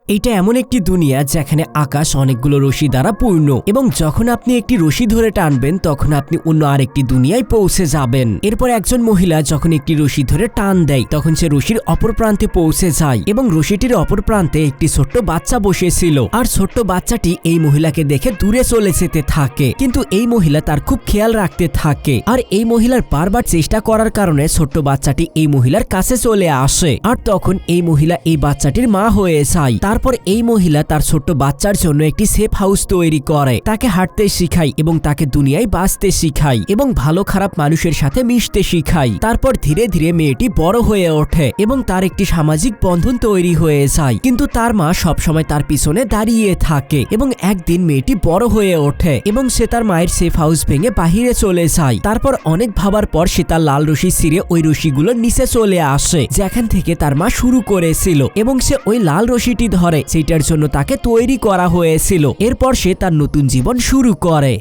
এটা এমন একটি দুনিয়া যেখানে আকাশ অনেকগুলো রশি দ্বারা পূর্ণ এবং যখন আপনি একটি রশি ধরে টানবেন তখন আপনি অন্য আরেকটি দুনিয়ায় পৌঁছে যাবেন। এরপর একজন মহিলা যখন একটি রশি ধরে টান দেয় তখন সে রশির অপর প্রান্তে পৌঁছে যায় এবং রশিটির অপর প্রান্তে একটি ছোট্ট বাচ্চা বসেছিল আর ছোট্ট বাচ্চাটি এই মহিলাকে দেখে দূরে চলে যেতে থাকে, কিন্তু এই মহিলা তার খুব খেয়াল রাখতে থাকে আর এই মহিলার বারবার চেষ্টা করার কারণে ছোট্ট বাচ্চাটি এই মহিলার কাছে চলে আসে আর তখন এই মহিলা এই বাচ্চাটির মা হয়ে যায়। তারপর এই মহিলা তার ছোট্ট বাচ্চার জন্য একটি সেফ হাউস তৈরি করে, তাকে হাঁটতে শিখায় এবং তাকে দুনিয়ায় বাঁচতে শিখায় এবং ভালো খারাপ মানুষের সাথে মিশতে শিখায়। তারপর ধীরে ধীরে মেয়েটি বড় হয়ে ওঠে এবং তার একটি সামাজিক বন্ধন তৈরি হয়ে যায়, কিন্তু তার মা সবসময় তার পিছনে দাঁড়িয়ে থাকে এবং একদিন মেয়েটি বড় হয়ে ওঠে এবং সে তার মায়ের সেফ হাউস ভেঙে বাহিরে চলে যায়। তারপর অনেক ভাবার পর সে তার লাল রশি ছিঁড়ে ওই রশিগুলোর নিচে চলে আসে যেখান থেকে তার মা শুরু করেছিল এবং সে ওই লাল রশিটি ধরে, সেটার জন্য তাকে তৈরি করা হয়েছিল। এরপর সে তার নতুন জীবন শুরু করে।